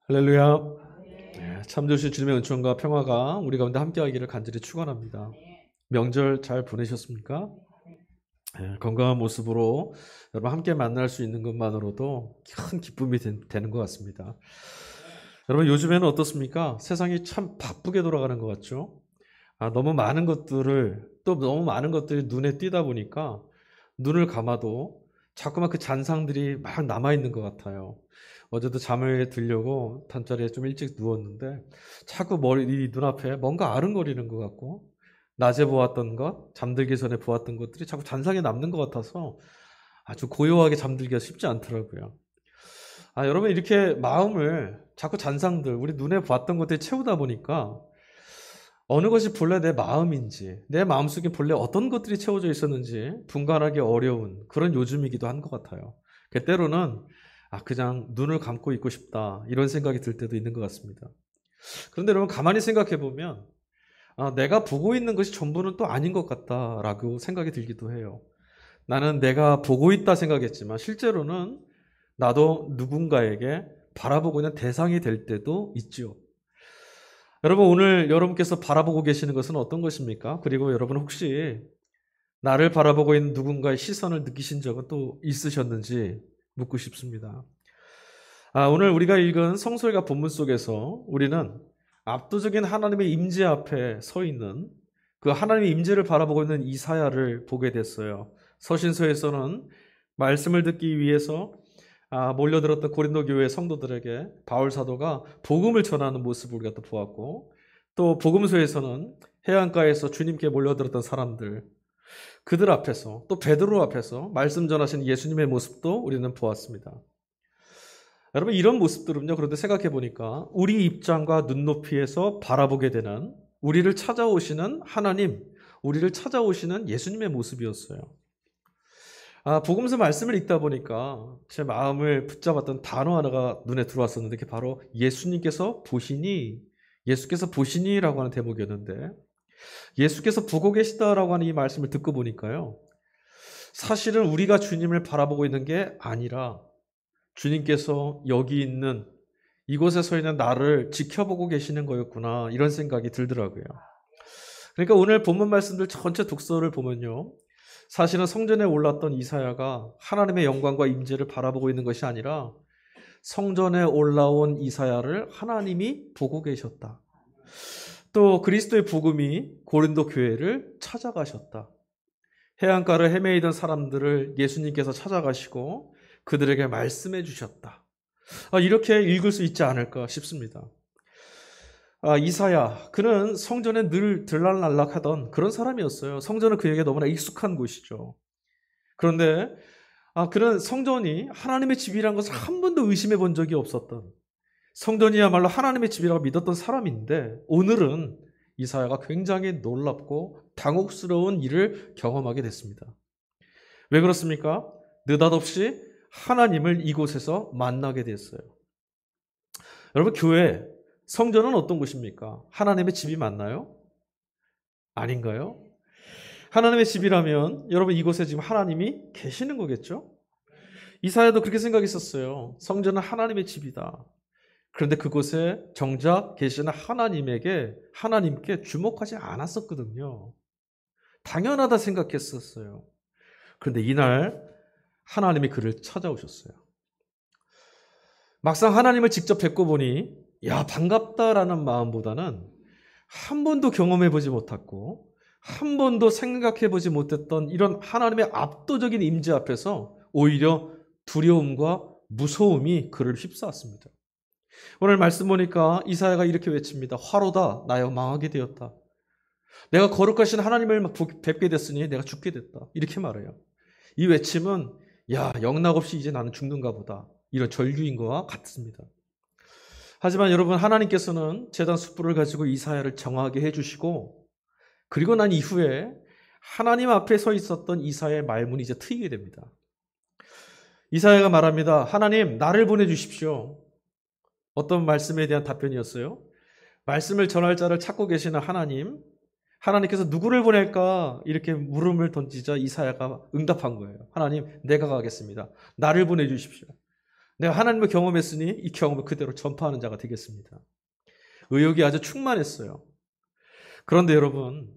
할렐루야. 참 좋으신 주님의 은총과 평화가 우리 가운데 함께하기를 간절히 축원합니다. 명절 잘 보내셨습니까? 건강한 모습으로 여러분 함께 만날 수 있는 것만으로도 큰 기쁨이 되는 것 같습니다. 여러분 요즘에는 어떻습니까? 세상이 참 바쁘게 돌아가는 것 같죠? 너무 많은 것들을 또 너무 많은 것들이 눈에 띄다 보니까 눈을 감아도 자꾸만 그 잔상들이 막 남아있는 것 같아요. 어제도 잠을 들려고 잠자리에 좀 일찍 누웠는데 자꾸 머리 눈앞에 뭔가 아른거리는 것 같고 낮에 보았던 것, 잠들기 전에 보았던 것들이 자꾸 잔상에 남는 것 같아서 아주 고요하게 잠들기가 쉽지 않더라고요. 여러분 이렇게 마음을 자꾸 잔상들, 우리 눈에 봤던 것들이 채우다 보니까 어느 것이 본래 내 마음인지, 내 마음속에 본래 어떤 것들이 채워져 있었는지 분간하기 어려운 그런 요즘이기도 한 것 같아요. 때로는 그냥 눈을 감고 있고 싶다 이런 생각이 들 때도 있는 것 같습니다. 그런데 여러분 가만히 생각해 보면 내가 보고 있는 것이 전부는 또 아닌 것 같다라고 생각이 들기도 해요. 나는 내가 보고 있다 생각했지만 실제로는 나도 누군가에게 바라보고 있는 대상이 될 때도 있죠. 여러분 오늘 여러분께서 바라보고 계시는 것은 어떤 것입니까? 그리고 여러분 혹시 나를 바라보고 있는 누군가의 시선을 느끼신 적은 또 있으셨는지 묻고 싶습니다. 오늘 우리가 읽은 성서가 본문 속에서 우리는 압도적인 하나님의 임재 앞에 서 있는 그 하나님의 임재를 바라보고 있는 이사야를 보게 됐어요. 서신서에서는 말씀을 듣기 위해서 몰려들었던 고린도 교회 성도들에게 바울 사도가 복음을 전하는 모습을 우리가 또 보았고, 또 복음서에서는 해안가에서 주님께 몰려들었던 사람들, 그들 앞에서 또 베드로 앞에서 말씀 전하신 예수님의 모습도 우리는 보았습니다. 여러분 이런 모습들은요, 그런데 생각해 보니까 우리 입장과 눈높이에서 바라보게 되는 우리를 찾아오시는 하나님, 우리를 찾아오시는 예수님의 모습이었어요. 복음서 말씀을 읽다 보니까 제 마음을 붙잡았던 단어 하나가 눈에 들어왔었는데 그게 바로 예수님께서 보시니, 예수께서 보시니라고 하는 대목이었는데 예수께서 보고 계시다라고 하는 이 말씀을 듣고 보니까요, 사실은 우리가 주님을 바라보고 있는 게 아니라 주님께서 여기 있는 이곳에 서 있는 나를 지켜보고 계시는 거였구나 이런 생각이 들더라고요. 그러니까 오늘 본문 말씀들 전체 독서를 보면요, 사실은 성전에 올랐던 이사야가 하나님의 영광과 임재를 바라보고 있는 것이 아니라 성전에 올라온 이사야를 하나님이 보고 계셨다. 또 그리스도의 복음이 고린도 교회를 찾아가셨다. 해안가를 헤매이던 사람들을 예수님께서 찾아가시고 그들에게 말씀해 주셨다. 이렇게 읽을 수 있지 않을까 싶습니다. 이사야, 그는 성전에 늘 들락날락하던 그런 사람이었어요. 성전은 그에게 너무나 익숙한 곳이죠. 그런데 그런 성전이 하나님의 집이라는 것을 한 번도 의심해 본 적이 없었던, 성전이야말로 하나님의 집이라고 믿었던 사람인데 오늘은 이사야가 굉장히 놀랍고 당혹스러운 일을 경험하게 됐습니다. 왜 그렇습니까? 느닷없이 하나님을 이곳에서 만나게 됐어요. 여러분 교회, 성전은 어떤 곳입니까? 하나님의 집이 맞나요? 아닌가요? 하나님의 집이라면 여러분 이곳에 지금 하나님이 계시는 거겠죠? 이사야도 그렇게 생각했었어요. 성전은 하나님의 집이다. 그런데 그곳에 정작 계시는 하나님께 주목하지 않았었거든요. 당연하다 생각했었어요. 그런데 이날 하나님이 그를 찾아오셨어요. 막상 하나님을 직접 뵙고 보니 야 반갑다라는 마음보다는 한 번도 경험해보지 못했고 한 번도 생각해보지 못했던 이런 하나님의 압도적인 임재 앞에서 오히려 두려움과 무서움이 그를 휩싸았습니다. 오늘 말씀 보니까 이사야가 이렇게 외칩니다. 화로다 나여 망하게 되었다. 내가 거룩하신 하나님을 뵙게 됐으니 내가 죽게 됐다. 이렇게 말해요. 이 외침은 영락없이 이제 나는 죽는가 보다. 이런 절규인 것과 같습니다. 하지만 여러분 하나님께서는 제단 숯불을 가지고 이사야를 정하게 해주시고 그리고 난 이후에 하나님 앞에 서 있었던 이사야의 말문이 이제 트이게 됩니다. 이사야가 말합니다. 하나님 나를 보내주십시오. 어떤 말씀에 대한 답변이었어요? 말씀을 전할 자를 찾고 계시는 하나님께서 누구를 보낼까 이렇게 물음을 던지자 이사야가 응답한 거예요. 하나님 내가 가겠습니다. 나를 보내주십시오. 내가 하나님을 경험했으니 이 경험을 그대로 전파하는 자가 되겠습니다. 의욕이 아주 충만했어요. 그런데 여러분,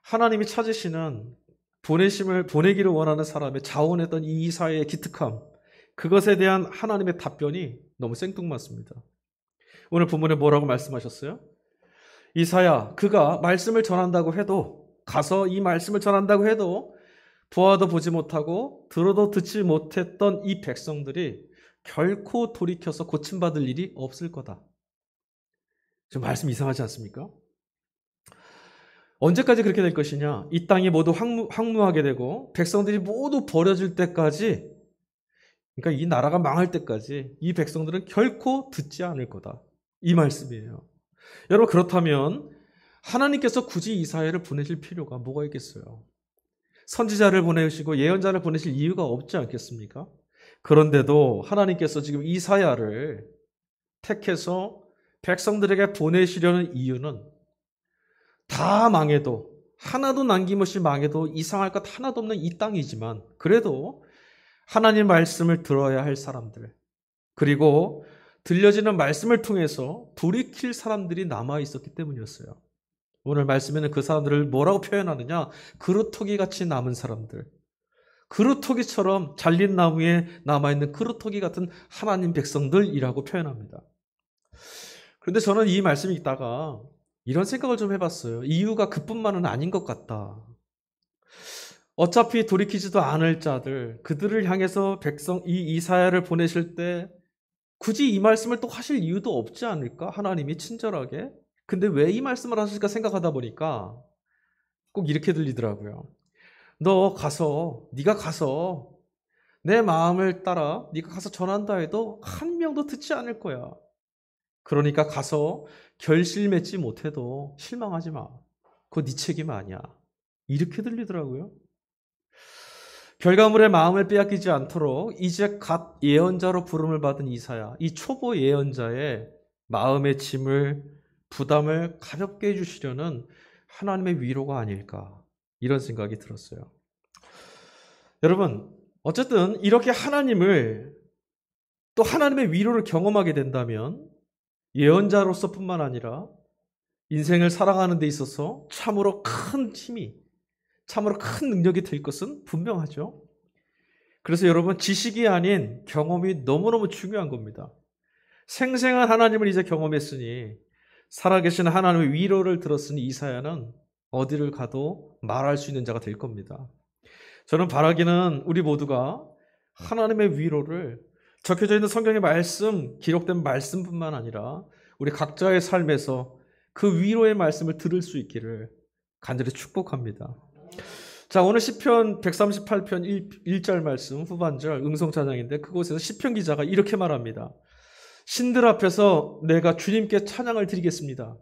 하나님이 찾으시는 보내기를 원하는 사람의 자원했던 이 이사야의 기특함, 그것에 대한 하나님의 답변이 너무 생뚱맞습니다. 오늘 본문에 뭐라고 말씀하셨어요? 이사야, 그가 말씀을 전한다고 해도, 가서 이 말씀을 전한다고 해도 보아도 보지 못하고 들어도 듣지 못했던 이 백성들이 결코 돌이켜서 고침받을 일이 없을 거다. 지금 말씀 이상하지 않습니까? 언제까지 그렇게 될 것이냐? 이 땅이 모두 황무하게 되고 백성들이 모두 버려질 때까지, 그러니까 이 나라가 망할 때까지 이 백성들은 결코 듣지 않을 거다. 이 말씀이에요. 여러분, 그렇다면 하나님께서 굳이 이사야를 보내실 필요가 뭐가 있겠어요? 선지자를 보내시고 예언자를 보내실 이유가 없지 않겠습니까? 그런데도 하나님께서 지금 이사야를 택해서 백성들에게 보내시려는 이유는 다 망해도, 하나도 남김없이 망해도 이상할 것 하나도 없는 이 땅이지만 그래도 하나님 말씀을 들어야 할 사람들, 그리고 들려지는 말씀을 통해서 돌이킬 사람들이 남아 있었기 때문이었어요. 오늘 말씀에는 그 사람들을 뭐라고 표현하느냐? 그루터기 같이 남은 사람들. 그루터기처럼 잘린 나무에 남아있는 그루터기 같은 하나님 백성들이라고 표현합니다. 그런데 저는 이 말씀이 있다가 이런 생각을 좀 해봤어요. 이유가 그뿐만은 아닌 것 같다. 어차피 돌이키지도 않을 자들, 그들을 향해서 이사야를 보내실 때 굳이 이 말씀을 또 하실 이유도 없지 않을까? 하나님이 친절하게. 근데 왜 이 말씀을 하실까 생각하다 보니까 꼭 이렇게 들리더라고요. 네가 가서 내 마음을 따라 네가 가서 전한다 해도 한 명도 듣지 않을 거야. 그러니까 가서 결실 맺지 못해도 실망하지 마. 그거 네 책임 아니야. 이렇게 들리더라고요. 결과물의 마음을 빼앗기지 않도록 이제 갓 예언자로 부름을 받은 이사야, 이 초보 예언자의 마음의 짐을, 부담을 가볍게 해주시려는 하나님의 위로가 아닐까, 이런 생각이 들었어요. 여러분, 어쨌든 이렇게 하나님을, 또 하나님의 위로를 경험하게 된다면 예언자로서뿐만 아니라 인생을 살아가는 데 있어서 참으로 큰 힘이, 참으로 큰 능력이 될 것은 분명하죠. 그래서 여러분, 지식이 아닌 경험이 너무너무 중요한 겁니다. 생생한 하나님을 이제 경험했으니, 살아계신 하나님의 위로를 들었으니 이사야는 어디를 가도 말할 수 있는 자가 될 겁니다. 저는 바라기는 우리 모두가 하나님의 위로를 적혀져 있는 성경의 말씀, 기록된 말씀뿐만 아니라 우리 각자의 삶에서 그 위로의 말씀을 들을 수 있기를 간절히 축복합니다. 자, 오늘 시편 138편 1절 말씀 후반절 응송찬양인데, 그곳에서 시편 기자가 이렇게 말합니다. 신들 앞에서 내가 주님께 찬양을 드리겠습니다.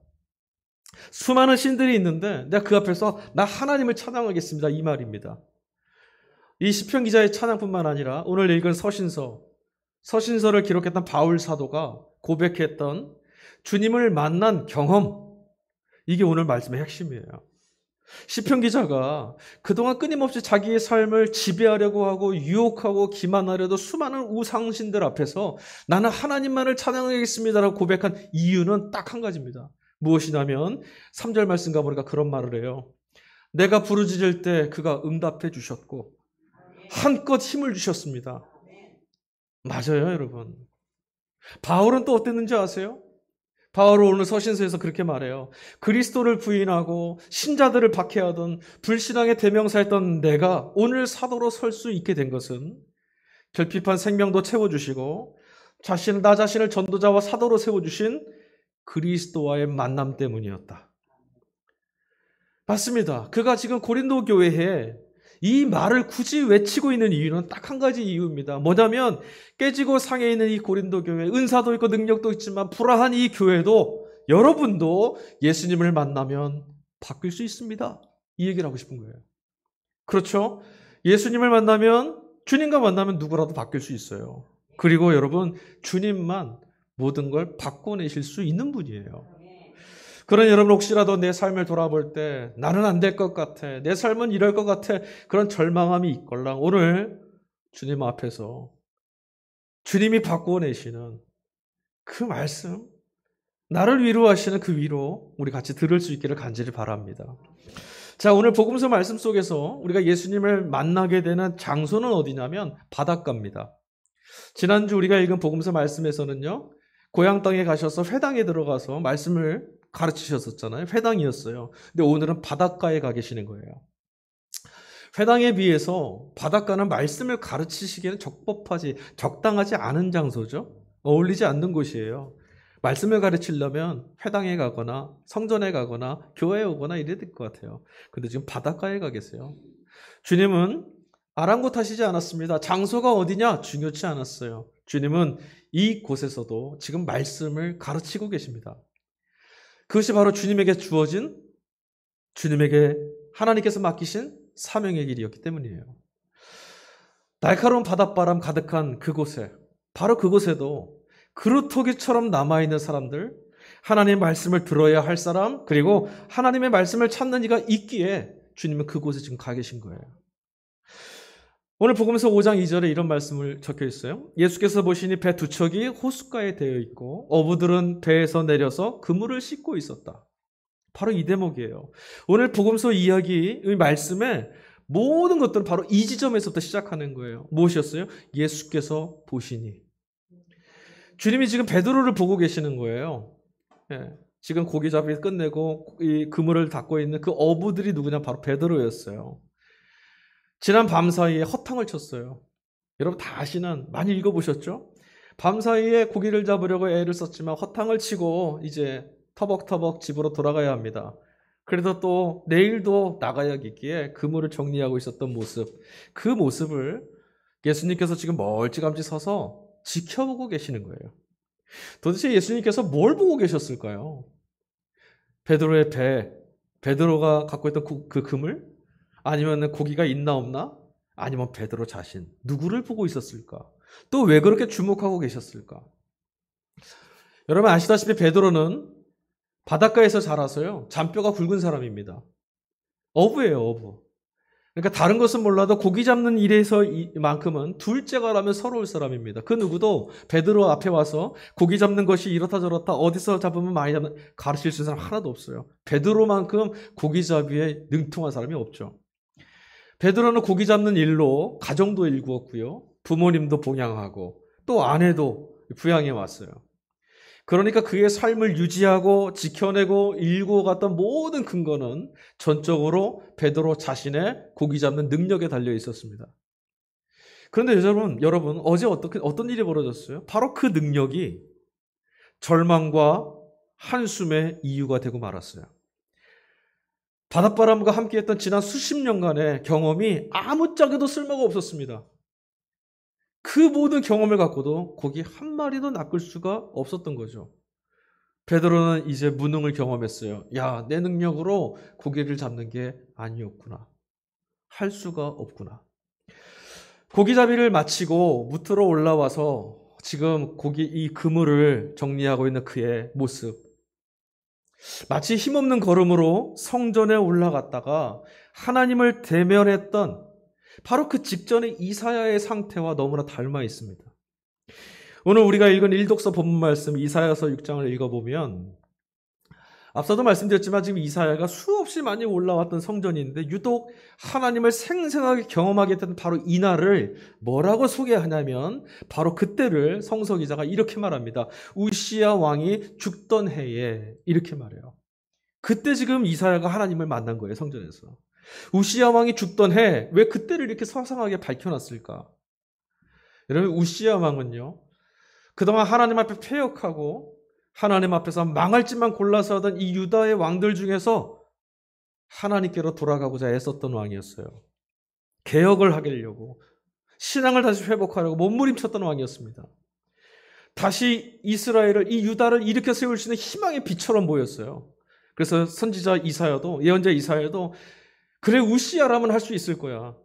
수많은 신들이 있는데 내가 그 앞에서 나 하나님을 찬양하겠습니다. 이 말입니다. 이 시편 기자의 찬양뿐만 아니라 오늘 읽은 서신서를 기록했던 바울 사도가 고백했던 주님을 만난 경험, 이게 오늘 말씀의 핵심이에요. 시편 기자가 그동안 끊임없이 자기의 삶을 지배하려고 하고 유혹하고 기만하려도 수많은 우상신들 앞에서 나는 하나님만을 찬양하겠습니다라고 고백한 이유는 딱 한 가지입니다. 무엇이냐면 3절 말씀 가보니까 그런 말을 해요. 내가 부르짖을 때 그가 응답해 주셨고 한껏 힘을 주셨습니다. 맞아요, 여러분. 바울은 또 어땠는지 아세요? 바울은 오늘 서신서에서 그렇게 말해요. 그리스도를 부인하고 신자들을 박해하던 불신앙의 대명사였던 내가 오늘 사도로 설 수 있게 된 것은 결핍한 생명도 채워주시고 나 자신을 전도자와 사도로 세워주신 그리스도와의 만남 때문이었다. 맞습니다. 그가 지금 고린도 교회에 이 말을 굳이 외치고 있는 이유는 딱 한 가지 이유입니다. 뭐냐면 깨지고 상해 있는 이 고린도 교회, 은사도 있고 능력도 있지만 불화한 이 교회도, 여러분도 예수님을 만나면 바뀔 수 있습니다. 이 얘기를 하고 싶은 거예요. 그렇죠? 예수님을 만나면, 주님과 만나면 누구라도 바뀔 수 있어요. 그리고 여러분, 주님만 모든 걸 바꿔내실 수 있는 분이에요. 그런 여러분, 혹시라도 내 삶을 돌아볼 때 나는 안 될 것 같아, 내 삶은 이럴 것 같아, 그런 절망함이 있걸랑 오늘 주님 앞에서 주님이 바꾸어내시는 그 말씀, 나를 위로하시는 그 위로 우리 같이 들을 수 있기를 간절히 바랍니다. 자, 오늘 복음서 말씀 속에서 우리가 예수님을 만나게 되는 장소는 어디냐면 바닷가입니다. 지난주 우리가 읽은 복음서 말씀에서는요, 고향 땅에 가셔서 회당에 들어가서 말씀을 가르치셨었잖아요. 회당이었어요. 근데 오늘은 바닷가에 가 계시는 거예요. 회당에 비해서 바닷가는 말씀을 가르치시기에는 적당하지 않은 장소죠. 어울리지 않는 곳이에요. 말씀을 가르치려면 회당에 가거나 성전에 가거나 교회에 오거나 이래야 될 것 같아요. 근데 지금 바닷가에 가 계세요. 주님은 아랑곳하시지 않았습니다. 장소가 어디냐? 중요치 않았어요. 주님은 이 곳에서도 지금 말씀을 가르치고 계십니다. 그것이 바로 주님에게 주어진, 주님에게 하나님께서 맡기신 사명의 길이었기 때문이에요. 날카로운 바닷바람 가득한 그곳에, 바로 그곳에도 그루터기처럼 남아있는 사람들, 하나님의 말씀을 들어야 할 사람, 그리고 하나님의 말씀을 찾는 이가 있기에 주님은 그곳에 지금 가 계신 거예요. 오늘 복음서 5장 2절에 이런 말씀을 적혀 있어요. 예수께서 보시니 배 두 척이 호숫가에 대어 있고 어부들은 배에서 내려서 그물을 씻고 있었다. 바로 이 대목이에요. 오늘 복음서 이야기의 말씀에 모든 것들은 바로 이 지점에서부터 시작하는 거예요. 무엇이었어요? 예수께서 보시니. 주님이 지금 베드로를 보고 계시는 거예요. 지금 고기잡이 끝내고 이 그물을 닫고 있는 그 어부들이 누구냐? 바로 베드로였어요. 지난 밤사이에 허탕을 쳤어요. 여러분 다 아시는, 많이 읽어보셨죠? 밤사이에 고기를 잡으려고 애를 썼지만 허탕을 치고 이제 터벅터벅 집으로 돌아가야 합니다. 그래도 또 내일도 나가야겠기에 그물을 정리하고 있었던 모습, 그 모습을 예수님께서 지금 멀찌감치 서서 지켜보고 계시는 거예요. 도대체 예수님께서 뭘 보고 계셨을까요? 베드로의 배, 베드로가 갖고 있던 그 그물? 아니면 고기가 있나 없나? 아니면 베드로 자신, 누구를 보고 있었을까? 또 왜 그렇게 주목하고 계셨을까? 여러분 아시다시피 베드로는 바닷가에서 자라서요, 잔뼈가 굵은 사람입니다. 어부예요, 어부. 그러니까 다른 것은 몰라도 고기 잡는 일에서만큼은 둘째가라면 서러울 사람입니다. 그 누구도 베드로 앞에 와서 고기 잡는 것이 이렇다 저렇다 어디서 잡으면 많이 잡는 가르칠 수 있는 사람 하나도 없어요. 베드로만큼 고기잡이에 능통한 사람이 없죠. 베드로는 고기 잡는 일로 가정도 일구었고요. 부모님도 봉양하고 또 아내도 부양해 왔어요. 그러니까 그의 삶을 유지하고 지켜내고 일구어갔던 모든 근거는 전적으로 베드로 자신의 고기 잡는 능력에 달려 있었습니다. 그런데 여러분 어제 어떤 일이 벌어졌어요? 바로 그 능력이 절망과 한숨의 이유가 되고 말았어요. 바닷바람과 함께했던 지난 수십 년간의 경험이 아무짝에도 쓸모가 없었습니다. 그 모든 경험을 갖고도 고기 한 마리도 낚을 수가 없었던 거죠. 베드로는 이제 무능을 경험했어요. 야, 내 능력으로 고기를 잡는 게 아니었구나. 할 수가 없구나. 고기잡이를 마치고 무트로 올라와서 지금 이 그물을 정리하고 있는 그의 모습. 마치 힘없는 걸음으로 성전에 올라갔다가 하나님을 대면했던 바로 그 직전의 이사야의 상태와 너무나 닮아 있습니다. 오늘 우리가 읽은 일독서 본문 말씀 이사야서 6장을 읽어보면 앞서도 말씀드렸지만 지금 이사야가 수없이 많이 올라왔던 성전인데 유독 하나님을 생생하게 경험하게 된 바로 이 날을 뭐라고 소개하냐면 바로 그때를 성서 기자가 이렇게 말합니다. 우시야 왕이 죽던 해에 이렇게 말해요. 그때 지금 이사야가 하나님을 만난 거예요. 성전에서. 우시야 왕이 죽던 해, 왜 그때를 이렇게 서성하게 밝혀놨을까? 여러분 우시야 왕은요, 그동안 하나님 앞에 패역하고 하나님 앞에서 망할 짓만 골라서 하던 이 유다의 왕들 중에서 하나님께로 돌아가고자 애썼던 왕이었어요. 개혁을 하려고, 신앙을 다시 회복하려고 몸부림쳤던 왕이었습니다. 다시 이스라엘을, 이 유다를 일으켜 세울 수 있는 희망의 빛처럼 보였어요. 그래서 선지자 이사야도, 예언자 이사야도 그래 우시야라면 할 수 있을 거야.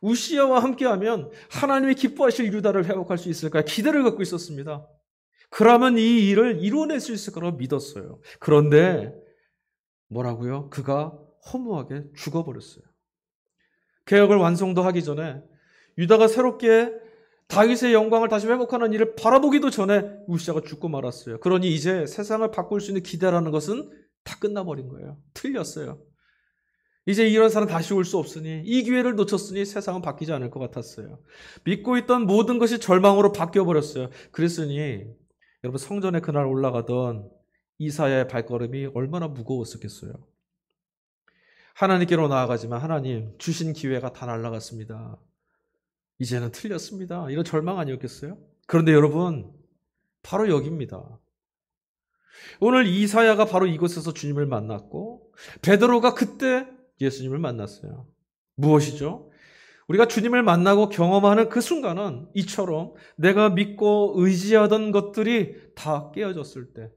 우시야와 함께하면 하나님이 기뻐하실 유다를 회복할 수 있을 거야. 기대를 갖고 있었습니다. 그러면 이 일을 이뤄낼 수 있을 거라고 믿었어요. 그런데 뭐라고요? 그가 허무하게 죽어버렸어요. 개혁을 완성도 하기 전에 유다가 새롭게 다윗의 영광을 다시 회복하는 일을 바라보기도 전에 우시아가 죽고 말았어요. 그러니 이제 세상을 바꿀 수 있는 기대라는 것은 다 끝나버린 거예요. 틀렸어요. 이제 이런 사람 다시 올 수 없으니, 이 기회를 놓쳤으니 세상은 바뀌지 않을 것 같았어요. 믿고 있던 모든 것이 절망으로 바뀌어버렸어요. 그랬으니 여러분, 성전에 그날 올라가던 이사야의 발걸음이 얼마나 무거웠었겠어요. 하나님께로 나아가지만 하나님 주신 기회가 다 날아갔습니다. 이제는 틀렸습니다. 이런 절망 아니었겠어요? 그런데 여러분, 바로 여기입니다. 오늘 이사야가 바로 이곳에서 주님을 만났고 베드로가 그때 예수님을 만났어요. 무엇이죠? 우리가 주님을 만나고 경험하는 그 순간은 이처럼 내가 믿고 의지하던 것들이 다 깨어졌을 때,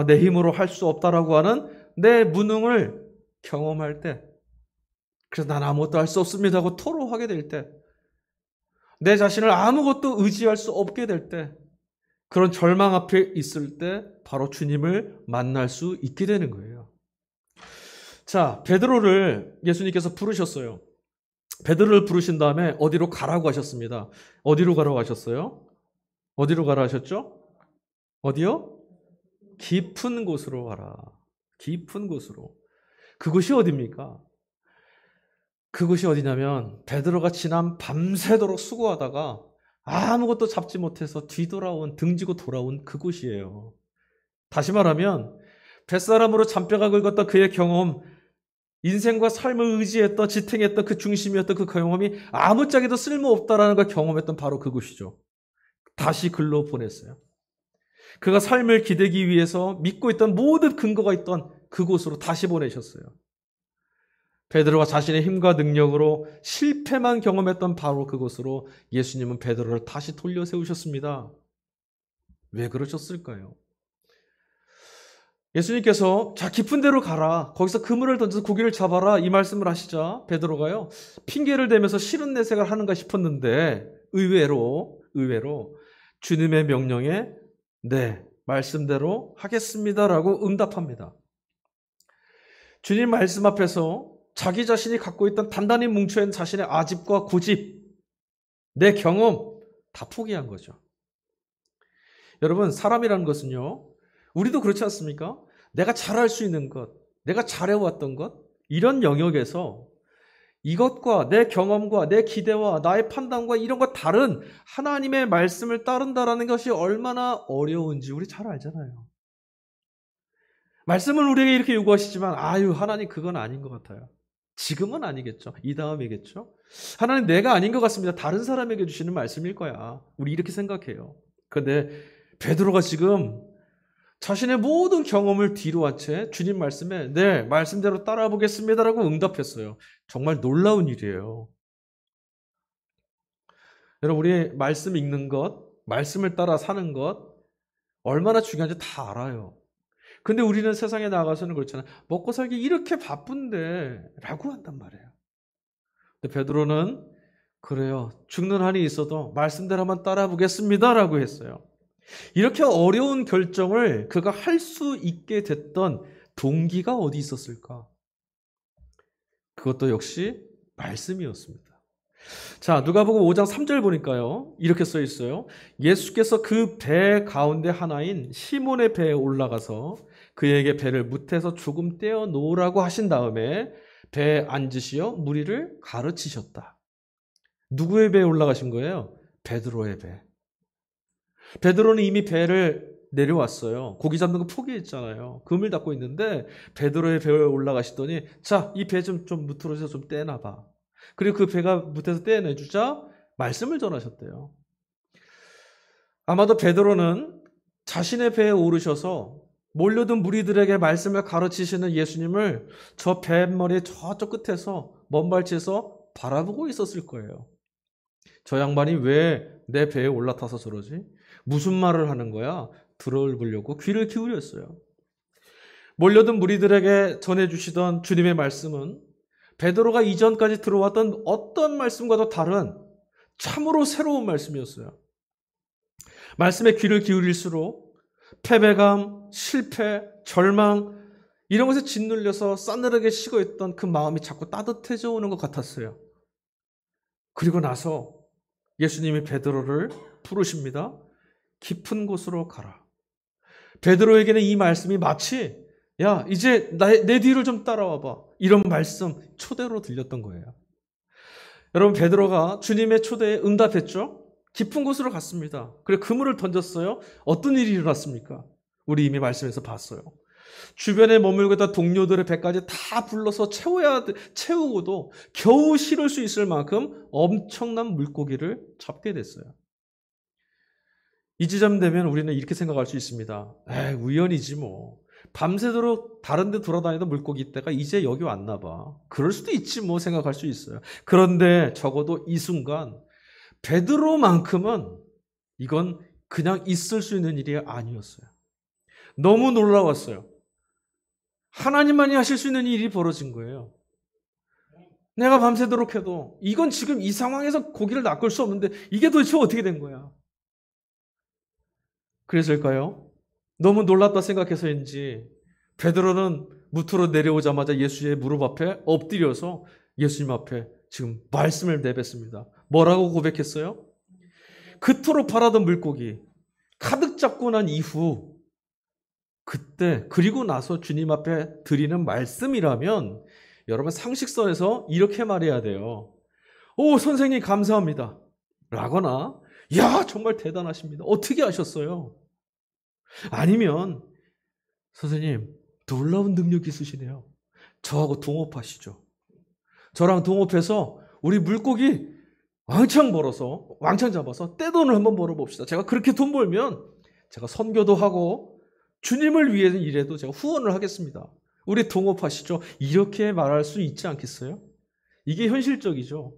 내 힘으로 할 수 없다라고 하는 내 무능을 경험할 때, 그래서 난 아무것도 할 수 없습니다 하고 토로하게 될 때, 내 자신을 아무것도 의지할 수 없게 될 때, 그런 절망 앞에 있을 때 바로 주님을 만날 수 있게 되는 거예요. 자, 베드로를 예수님께서 부르셨어요. 베드로를 부르신 다음에 어디로 가라고 하셨습니다. 어디로 가라고 하셨어요? 어디로 가라 하셨죠? 어디요? 깊은 곳으로 가라. 깊은 곳으로. 그곳이 어디입니까? 그곳이 어디냐면 베드로가 지난 밤새도록 수고하다가 아무것도 잡지 못해서 뒤돌아온, 등지고 돌아온 그곳이에요. 다시 말하면 뱃사람으로 잔뼈가 긁었던 그의 경험, 인생과 삶을 의지했던, 지탱했던 그 중심이었던 그 경험이 아무짝에도 쓸모없다라는 걸 경험했던 바로 그곳이죠. 다시 글로 보냈어요. 그가 삶을 기대기 위해서 믿고 있던 모든 근거가 있던 그곳으로 다시 보내셨어요. 베드로가 자신의 힘과 능력으로 실패만 경험했던 바로 그곳으로 예수님은 베드로를 다시 돌려 세우셨습니다. 왜 그러셨을까요? 예수님께서 자, 깊은 데로 가라. 거기서 그물을 던져서 고기를 잡아라. 이 말씀을 하시자 베드로가요, 핑계를 대면서 싫은 내색을 하는가 싶었는데 의외로 주님의 명령에 네, 말씀대로 하겠습니다라고 응답합니다. 주님 말씀 앞에서 자기 자신이 갖고 있던 단단히 뭉쳐있는 자신의 아집과 고집, 내 경험 다 포기한 거죠. 여러분, 사람이라는 것은요, 우리도 그렇지 않습니까? 내가 잘할 수 있는 것, 내가 잘해왔던 것, 이런 영역에서 이것과 내 경험과 내 기대와 나의 판단과 이런 것 다른 하나님의 말씀을 따른다라는 것이 얼마나 어려운지 우리 잘 알잖아요. 말씀은 우리에게 이렇게 요구하시지만 하나님 그건 아닌 것 같아요. 지금은 아니겠죠. 이 다음이겠죠. 하나님 내가 아닌 것 같습니다. 다른 사람에게 주시는 말씀일 거야. 우리 이렇게 생각해요. 그런데 베드로가 지금 자신의 모든 경험을 뒤로 한 채 주님 말씀에 네, 말씀대로 따라 보겠습니다라고 응답했어요. 정말 놀라운 일이에요. 여러분, 우리 말씀 읽는 것, 말씀을 따라 사는 것 얼마나 중요한지 다 알아요. 근데 우리는 세상에 나가서는 그렇잖아요. 먹고 살기 이렇게 바쁜데 라고 한단 말이에요. 근데 베드로는 그래요. 죽는 한이 있어도 말씀대로만 따라 보겠습니다 라고 했어요. 이렇게 어려운 결정을 그가 할 수 있게 됐던 동기가 어디 있었을까? 그것도 역시 말씀이었습니다. 자, 누가복음 5장 3절 보니까요, 이렇게 써 있어요. 예수께서 그 배 가운데 하나인 시몬의 배에 올라가서 그에게 배를 무태서 조금 떼어 놓으라고 하신 다음에 배에 앉으시어 무리를 가르치셨다. 누구의 배에 올라가신 거예요? 베드로의 배. 베드로는 이미 배를 내려왔어요. 고기 잡는 거 포기했잖아요. 그물 닫고 있는데 베드로의 배에 올라가시더니 자, 이 배 좀 무트로서 좀 떼놔봐. 그리고 그 배가 무태서 떼어내주자 말씀을 전하셨대요. 아마도 베드로는 자신의 배에 오르셔서 몰려든 무리들에게 말씀을 가르치시는 예수님을 저 뱃머리의 저쪽 끝에서 먼 발치에서 바라보고 있었을 거예요. 저 양반이 왜 내 배에 올라타서 저러지? 무슨 말을 하는 거야? 들어보려고 귀를 기울였어요. 몰려든 무리들에게 전해주시던 주님의 말씀은 베드로가 이전까지 들어왔던 어떤 말씀과도 다른 참으로 새로운 말씀이었어요. 말씀에 귀를 기울일수록 패배감, 실패, 절망 이런 것에 짓눌려서 싸늘하게 식어있던 그 마음이 자꾸 따뜻해져 오는 것 같았어요. 그리고 나서 예수님이 베드로를 부르십니다. 깊은 곳으로 가라. 베드로에게는 이 말씀이 마치 야 이제 내 뒤를 좀 따라와봐 이런 말씀 초대로 들렸던 거예요. 여러분 베드로가 주님의 초대에 응답했죠. 깊은 곳으로 갔습니다. 그리고 그물을 던졌어요. 어떤 일이 일어났습니까? 우리 이미 말씀에서 봤어요. 주변에 머물고 있던 동료들의 배까지 다 불러서 채우고도 겨우 실을 수 있을 만큼 엄청난 물고기를 잡게 됐어요. 이 지점 되면 우리는 이렇게 생각할 수 있습니다. 에이, 우연이지 뭐. 밤새도록 다른 데 돌아다니던 물고기 떼가 이제 여기 왔나 봐. 그럴 수도 있지 뭐 생각할 수 있어요. 그런데 적어도 이 순간 베드로만큼은 이건 그냥 있을 수 있는 일이 아니었어요. 너무 놀라웠어요. 하나님만이 하실 수 있는 일이 벌어진 거예요. 내가 밤새도록 해도 이건 지금 이 상황에서 고기를 낚을 수 없는데 이게 도대체 어떻게 된 거야? 그래서일까요? 너무 놀랐다 생각해서인지 베드로는 무트로 내려오자마자 예수의 무릎 앞에 엎드려서 예수님 앞에 지금 말씀을 내뱉습니다. 뭐라고 고백했어요? 그토록 바라던 물고기 가득 잡고 난 이후 그때 그리고 나서 주님 앞에 드리는 말씀이라면 여러분 상식선에서 이렇게 말해야 돼요. 오 선생님 감사합니다 라거나 야 정말 대단하십니다. 어떻게 하셨어요? 아니면 선생님 놀라운 능력이 있으시네요. 저하고 동업하시죠. 저랑 동업해서 우리 물고기 왕창 잡아서 떼돈을 한번 벌어봅시다. 제가 그렇게 돈 벌면 제가 선교도 하고 주님을 위해 일해도 제가 후원을 하겠습니다. 우리 동업하시죠. 이렇게 말할 수 있지 않겠어요? 이게 현실적이죠.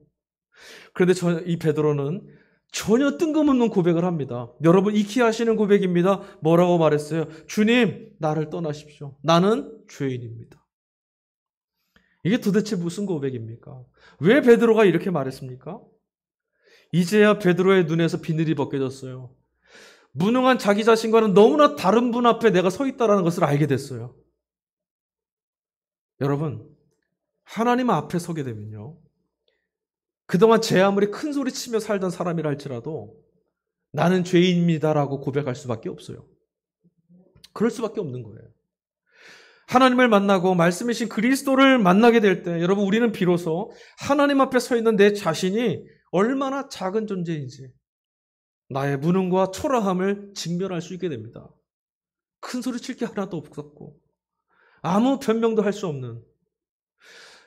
그런데 이 베드로는 전혀 뜬금없는 고백을 합니다. 여러분 익히 하시는 고백입니다. 뭐라고 말했어요? 주님 나를 떠나십시오. 나는 죄인입니다. 이게 도대체 무슨 고백입니까? 왜 베드로가 이렇게 말했습니까? 이제야 베드로의 눈에서 비늘이 벗겨졌어요. 무능한 자기 자신과는 너무나 다른 분 앞에 내가 서 있다는 것을 알게 됐어요. 여러분 하나님 앞에 서게 되면요. 그동안 제 아무리 큰 소리 치며 살던 사람이라 할지라도 나는 죄인입니다라고 고백할 수밖에 없어요. 그럴 수밖에 없는 거예요. 하나님을 만나고 말씀이신 그리스도를 만나게 될 때 여러분 우리는 비로소 하나님 앞에 서 있는 내 자신이 얼마나 작은 존재인지 나의 무능과 초라함을 직면할 수 있게 됩니다. 큰 소리 칠 게 하나도 없었고 아무 변명도 할 수 없는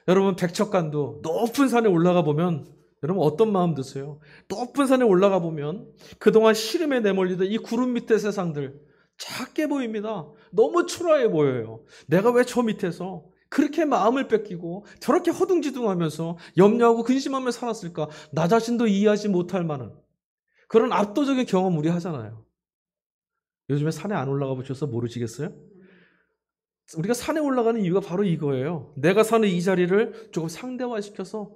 여러분 백척간도 높은 산에 올라가 보면 여러분 어떤 마음 드세요? 높은 산에 올라가 보면 그동안 시름에 내몰리던 이 구름 밑의 세상들 작게 보입니다. 너무 초라해 보여요. 내가 왜 저 밑에서 그렇게 마음을 뺏기고 저렇게 허둥지둥하면서 염려하고 근심하며 살았을까? 나 자신도 이해하지 못할 만한 그런 압도적인 경험 우리 하잖아요. 요즘에 산에 안 올라가 보셔서 모르시겠어요? 우리가 산에 올라가는 이유가 바로 이거예요. 내가 사는 이 자리를 조금 상대화시켜서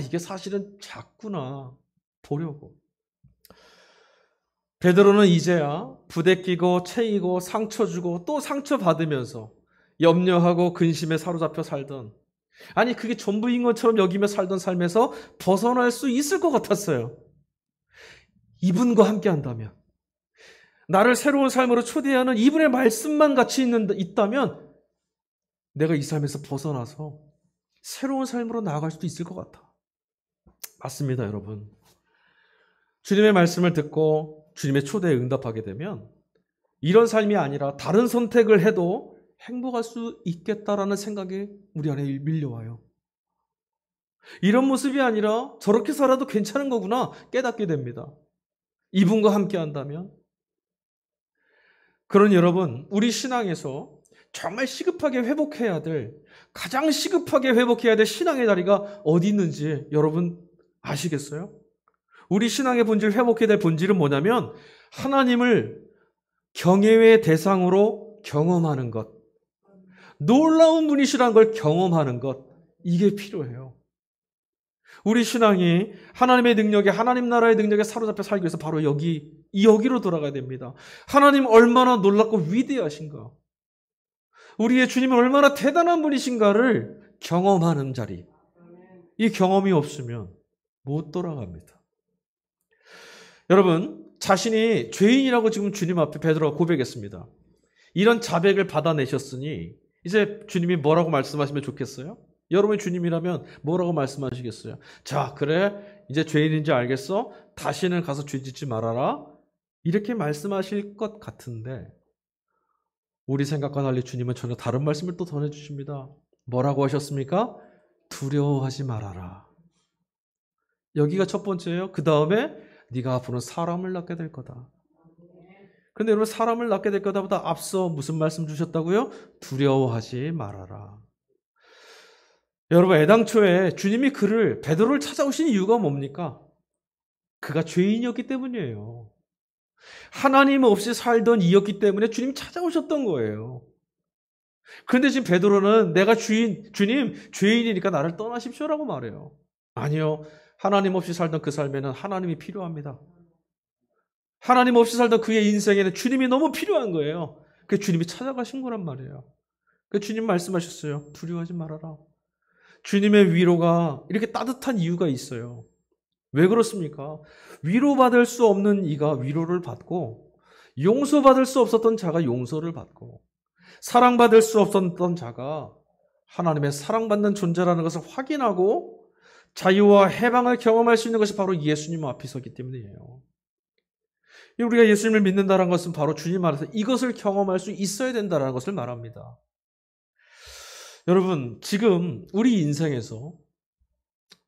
이게 사실은 작구나 보려고. 베드로는 이제야 부대끼고 채이고 상처 주고 또 상처 받으면서 염려하고 근심에 사로잡혀 살던 그게 전부인 것처럼 여기며 살던 삶에서 벗어날 수 있을 것 같았어요. 이분과 함께 한다면 나를 새로운 삶으로 초대하는 이분의 말씀만 같이 있다면 내가 이 삶에서 벗어나서 새로운 삶으로 나아갈 수도 있을 것 같아. 맞습니다, 여러분. 주님의 말씀을 듣고 주님의 초대에 응답하게 되면 이런 삶이 아니라 다른 선택을 해도 행복할 수 있겠다라는 생각이 우리 안에 밀려와요. 이런 모습이 아니라 저렇게 살아도 괜찮은 거구나 깨닫게 됩니다. 이분과 함께 한다면. 그러니 여러분, 우리 신앙에서 정말 시급하게 회복해야 될, 가장 시급하게 회복해야 될 신앙의 자리가 어디 있는지 여러분 아시겠어요? 우리 신앙의 본질, 회복해야 될 본질은 뭐냐면 하나님을 경외의 대상으로 경험하는 것, 놀라운 분이시라는 걸 경험하는 것, 이게 필요해요. 우리 신앙이 하나님의 능력에, 하나님 나라의 능력에 사로잡혀 살기 위해서 바로 여기로 돌아가야 됩니다. 하나님 얼마나 놀랍고 위대하신가, 우리의 주님이 얼마나 대단한 분이신가를 경험하는 자리. 이 경험이 없으면 못 돌아갑니다. 여러분, 자신이 죄인이라고 지금 주님 앞에 베드로가 고백했습니다. 이런 자백을 받아내셨으니 이제 주님이 뭐라고 말씀하시면 좋겠어요? 여러분이 주님이라면 뭐라고 말씀하시겠어요? 자, 그래, 이제 죄인인지 알겠어? 다시는 가서 죄 짓지 말아라. 이렇게 말씀하실 것 같은데 우리 생각과 달리 주님은 전혀 다른 말씀을 또 전해주십니다. 뭐라고 하셨습니까? 두려워하지 말아라. 여기가 첫 번째예요. 그 다음에 네가 앞으로는 사람을 낳게 될 거다. 그런데 여러분, 사람을 낳게 될 거다보다 앞서 무슨 말씀 주셨다고요? 두려워하지 말아라. 여러분, 애당초에 주님이 베드로를 찾아오신 이유가 뭡니까? 그가 죄인이었기 때문이에요. 하나님 없이 살던 이였기 때문에 주님이 찾아오셨던 거예요. 그런데 지금 베드로는 내가 주님, 죄인이니까 나를 떠나십시오라고 말해요. 아니요. 하나님 없이 살던 그 삶에는 하나님이 필요합니다. 하나님 없이 살던 그의 인생에는 주님이 너무 필요한 거예요. 그 주님이 찾아가신 거란 말이에요. 그 주님 말씀하셨어요. 두려워하지 말아라. 주님의 위로가 이렇게 따뜻한 이유가 있어요. 왜 그렇습니까? 위로받을 수 없는 이가 위로를 받고, 용서받을 수 없었던 자가 용서를 받고, 사랑받을 수 없었던 자가 하나님의 사랑받는 존재라는 것을 확인하고 자유와 해방을 경험할 수 있는 것이 바로 예수님 앞에 서기 때문이에요. 우리가 예수님을 믿는다는 것은 바로 주님 안에서 이것을 경험할 수 있어야 된다는 것을 말합니다. 여러분, 지금 우리 인생에서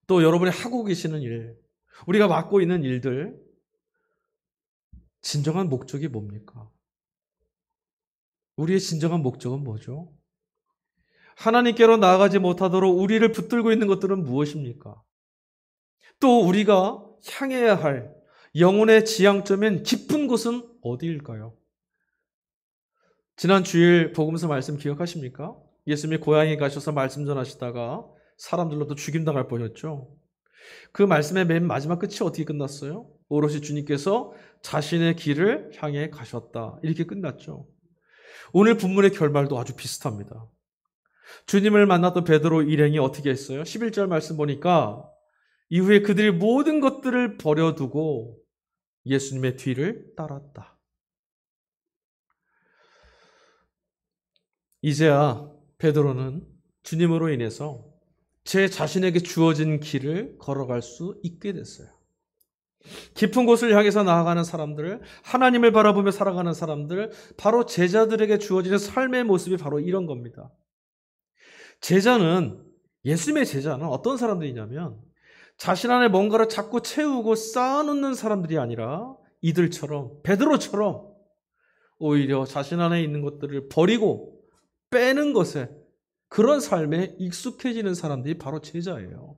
또 여러분이 하고 계시는 일, 우리가 맡고 있는 일들, 진정한 목적이 뭡니까? 우리의 진정한 목적은 뭐죠? 하나님께로 나아가지 못하도록 우리를 붙들고 있는 것들은 무엇입니까? 또 우리가 향해야 할 영혼의 지향점인 깊은 곳은 어디일까요? 지난 주일 복음서 말씀 기억하십니까? 예수님이 고향에 가셔서 말씀 전하시다가 사람들로도 죽임당할 뻔했죠. 그 말씀의 맨 마지막 끝이 어떻게 끝났어요? 오롯이 주님께서 자신의 길을 향해 가셨다. 이렇게 끝났죠. 오늘 본문의 결말도 아주 비슷합니다. 주님을 만났던 베드로 일행이 어떻게 했어요? 11절 말씀 보니까 이후에 그들이 모든 것들을 버려두고 예수님의 뒤를 따랐다. 이제야 베드로는 주님으로 인해서 제 자신에게 주어진 길을 걸어갈 수 있게 됐어요. 깊은 곳을 향해서 나아가는 사람들, 하나님을 바라보며 살아가는 사람들, 바로 제자들에게 주어지는 삶의 모습이 바로 이런 겁니다. 예수님의 제자는 어떤 사람들이냐면 자신 안에 뭔가를 자꾸 채우고 쌓아놓는 사람들이 아니라 이들처럼, 베드로처럼 오히려 자신 안에 있는 것들을 버리고 빼는 것에, 그런 삶에 익숙해지는 사람들이 바로 제자예요.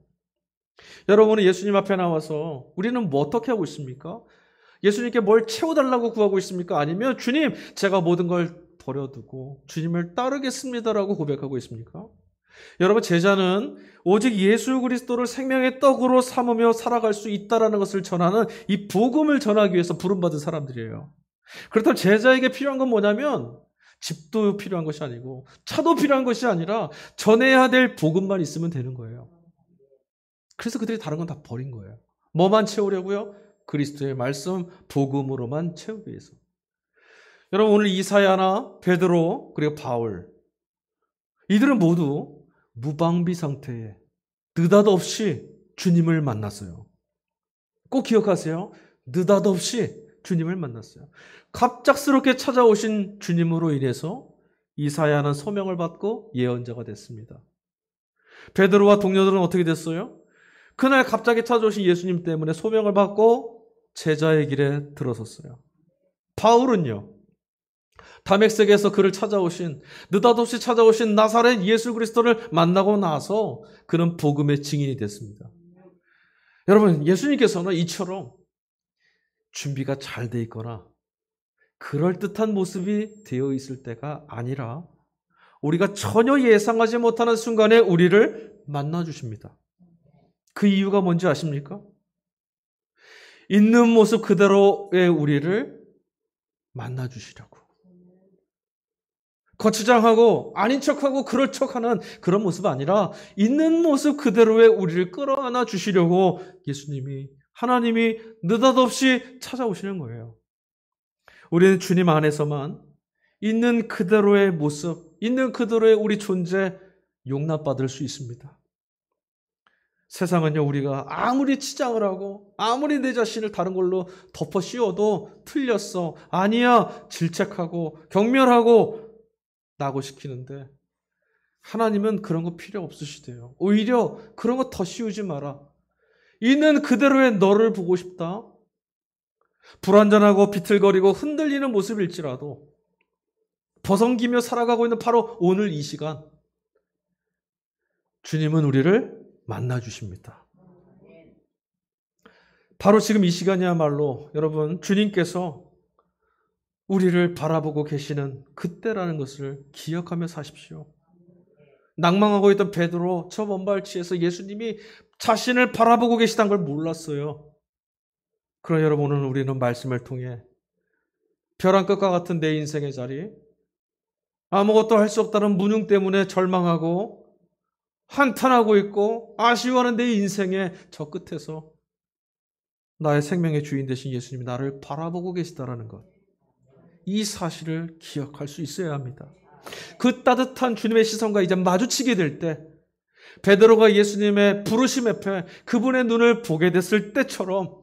여러분은 예수님 앞에 나와서 우리는 뭐 어떻게 하고 있습니까? 예수님께 뭘 채워달라고 구하고 있습니까? 아니면 주님, 제가 모든 걸 버려두고 주님을 따르겠습니다라고 고백하고 있습니까? 여러분, 제자는 오직 예수 그리스도를 생명의 떡으로 삼으며 살아갈 수 있다는 것을 전하는 이 복음을 전하기 위해서 부름받은 사람들이에요. 그렇다면 제자에게 필요한 건 뭐냐면 집도 필요한 것이 아니고 차도 필요한 것이 아니라 전해야 될 복음만 있으면 되는 거예요. 그래서 그들이 다른 건 다 버린 거예요. 뭐만 채우려고요? 그리스도의 말씀, 복음으로만 채우기 위해서. 여러분, 오늘 이사야나 베드로 그리고 바울, 이들은 모두 무방비 상태에 느닷없이 주님을 만났어요. 꼭 기억하세요. 느닷없이 주님을 만났어요. 갑작스럽게 찾아오신 주님으로 인해서 이사야는 소명을 받고 예언자가 됐습니다. 베드로와 동료들은 어떻게 됐어요? 그날 갑자기 찾아오신 예수님 때문에 소명을 받고 제자의 길에 들어섰어요. 바울은요, 다메섹에서 그를 느닷없이 찾아오신 나사렛 예수 그리스도를 만나고 나서 그는 복음의 증인이 됐습니다. 여러분, 예수님께서는 이처럼 준비가 잘 돼 있거나 그럴듯한 모습이 되어 있을 때가 아니라 우리가 전혀 예상하지 못하는 순간에 우리를 만나주십니다. 그 이유가 뭔지 아십니까? 있는 모습 그대로의 우리를 만나주시려고. 거추장하고 아닌 척하고 그럴 척하는 그런 모습 아니라 있는 모습 그대로의 우리를 끌어안아 주시려고 예수님이 하나님이 느닷없이 찾아오시는 거예요. 우리는 주님 안에서만 있는 그대로의 모습, 있는 그대로의 우리 존재 용납받을 수 있습니다. 세상은요, 우리가 아무리 치장을 하고 아무리 내 자신을 다른 걸로 덮어 씌워도 틀렸어, 아니야, 질책하고 경멸하고 낙오시키는데 하나님은 그런 거 필요 없으시대요. 오히려 그런 거 더 씌우지 마라. 있는 그대로의 너를 보고 싶다. 불완전하고 비틀거리고 흔들리는 모습일지라도 버성기며 살아가고 있는 바로 오늘 이 시간 주님은 우리를 만나주십니다. 바로 지금 이 시간이야말로 여러분 주님께서 우리를 바라보고 계시는 그때라는 것을 기억하며 사십시오. 낭망하고 있던 베드로 저 먼발치에서 예수님이 자신을 바라보고 계시다는 걸 몰랐어요. 그러나 여러분 오늘 우리는 말씀을 통해 벼랑 끝과 같은 내 인생의 자리, 아무것도 할 수 없다는 무능 때문에 절망하고 한탄하고 있고 아쉬워하는 내 인생의 저 끝에서 나의 생명의 주인 되신 예수님이 나를 바라보고 계시다라는 것, 이 사실을 기억할 수 있어야 합니다. 그 따뜻한 주님의 시선과 이제 마주치게 될 때 베드로가 예수님의 부르심 앞에 그분의 눈을 보게 됐을 때처럼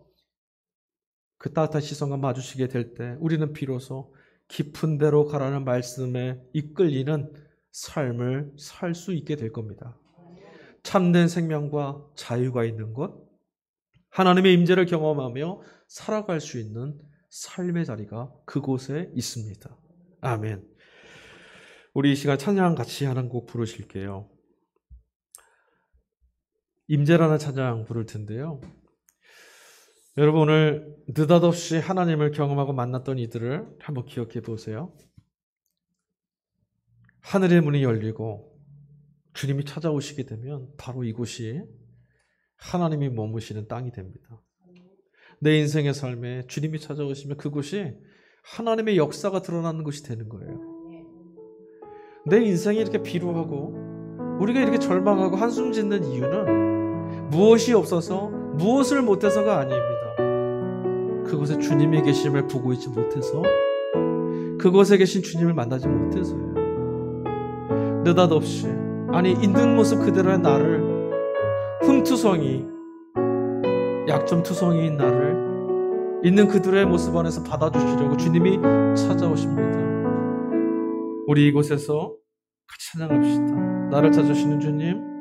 그 따뜻한 시선과 마주치게 될 때 우리는 비로소 깊은 데로 가라는 말씀에 이끌리는 삶을 살 수 있게 될 겁니다. 참된 생명과 자유가 있는 곳, 하나님의 임재를 경험하며 살아갈 수 있는 삶의 자리가 그곳에 있습니다. 아멘. 우리 이 시간 찬양 같이 하는 곡 부르실게요. 임재라는 찬양 부를 텐데요. 여러분 오늘 느닷없이 하나님을 경험하고 만났던 이들을 한번 기억해 보세요. 하늘의 문이 열리고 주님이 찾아오시게 되면 바로 이곳이 하나님이 머무시는 땅이 됩니다. 내 인생의 삶에 주님이 찾아오시면 그곳이 하나님의 역사가 드러나는 것이 되는 거예요. 내 인생이 이렇게 비루하고 우리가 이렇게 절망하고 한숨 짓는 이유는 무엇이 없어서 무엇을 못해서가 아닙니다. 그곳에 주님이 계심을 보고 있지 못해서, 그곳에 계신 주님을 만나지 못해서예요. 느닷없이, 아니 있는 모습 그대로의 나를, 흠투성이, 약점투성이인 나를 있는 그들의 모습 안에서 받아주시려고 주님이 찾아오십니다. 우리 이곳에서 같이 찬양합시다. 나를 찾으시는 주님,